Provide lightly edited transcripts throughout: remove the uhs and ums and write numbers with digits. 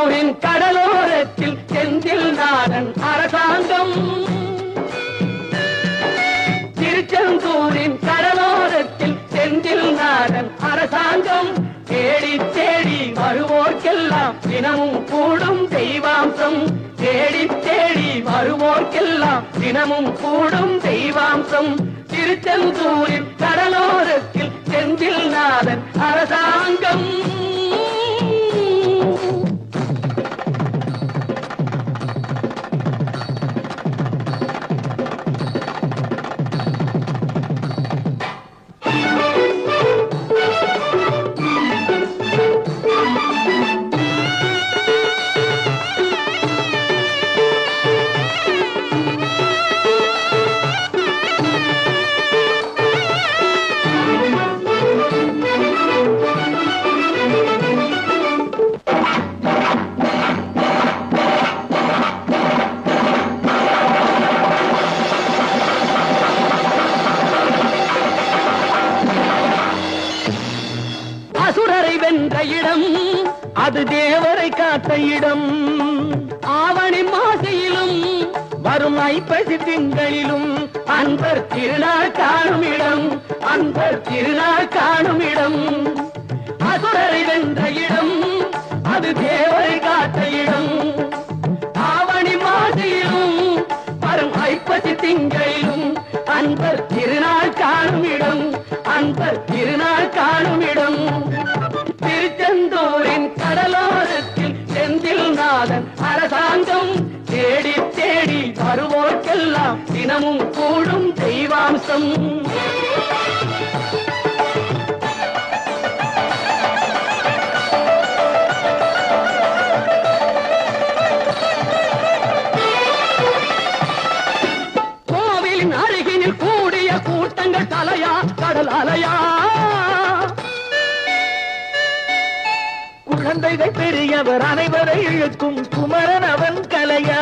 திருச்செந்தூரின் கடலோரத்தில் செந்தில் நாதன் அரசாங்கம். திருச்செந்தூரின் கடலோரத்தில் செந்தில் நாதன் அரசாங்கம். தேடி தேடி வருவோர்க்கெல்லாம் தினமும் கூடும் தெய்வாம்சம். தேடி தேடி வருவோர்க்கெல்லாம் தினமும் கூடும் தெய்வாம்சம். திருச்செந்தூரின் கடலோரத்தில் செந்தில் நாதன் அரசாங்கம். அசுரரை வென்ற இடம் அது தேவரை காத்த இடம். ஆவணி மாசையிலும் வரும் ஐப்பசி திங்களிலும் அன்பர் திருநாள் காணும் இடம். அன்பர் திருநாள் காணும் இடம். அசுரரை வென்ற இடம் அது தேவரை காத்த இடம். ஆவணி மாசையிலும் வரும் ஐப்பசி திங்களிலும் அன்பர் திருநாள் காணும் இடம். அன்பர் திருநாள் காணும் இடம். திருச்செந்தூரின் கடலோரத்தில் செந்தில் நாதன் அரசாங்கம். தேடி தேடி வருவோர்க்கெல்லாம் தினமும் கூடும் தெய்வாம்சம். கோவிலின் அருகினில் கூடிய கூட்டங்கள் தலையா கடல் அலையா. குழந்தைகள் பெரியவர் அனைவரை இழுக்கும் குமரன் அவன் கலையா.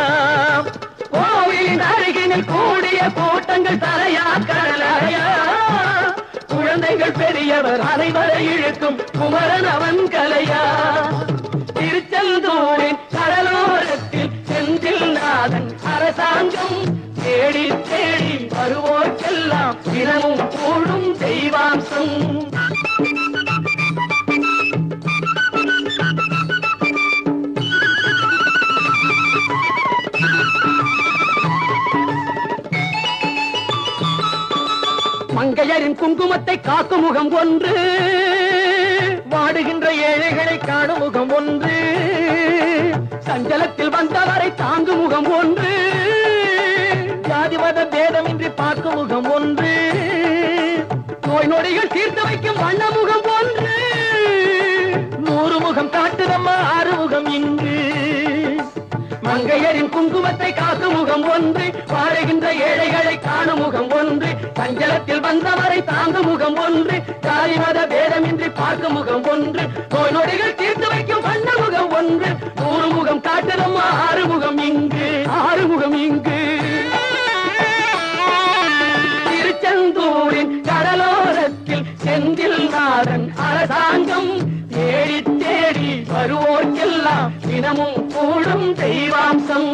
கோவிலின் அருகினில் கூடிய கூட்டங்கள் தலையா கடலையா. குழந்தைகள் பெரியவர் அனைவரை இழுக்கும் குமரன் அவன் கலையா. திருச்செந்தூரின் கடலோரத்தில் செந்தில் நாதன் அரசாங்கம். தேடி தேடி வருவோர்க்கெல்லாம் தினமும் கூடும் தெய்வாம்சம். மங்கையரின் குங்குமத்தை காக்கும் முகம் ஒன்று. வாடுகின்ற ஏழைகளை காணும் முகம் ஒன்று. சஞ்சலத்தில் வந்தவரை தாங்கும் முகம் ஒன்று. ஜாதிமத பேதமின்றி பார்க்கும் முகம் ஒன்று. நோய் நொடிகள் தீர்த்து வைக்கும் வண்ண முகம் ஒன்று. 100 முகம் காட்டுதம்மா 6 முகம் இங்கு. மங்கையரின் குங்குமத்தை காக்கும் முகம் ஒன்று. வாழுகின்ற ஏழைகளை காணும் முகம் ஒன்று. சஞ்சலத்தில் வந்தவரை தாங்கும் முகம் ஒன்று. ஜாதி மத பேதமின்றி பார்க்கும் முகம் ஒன்று. நோய் நொடிகள் தீர்த்து வைக்கும் வண்ண முகம் ஒன்று. 100 முகம் காட்டுதம்மா 6 முகம் இங்கு. 6 முகம் இங்கு. திருச்செந்தூரின் கடலோரத்தில் செந்தில் நாதன் அரசாங்கம். தேடி தேடி வருவோர்க்கெல்லாம் தினமும் கூடும் தெய்வாம்சம்.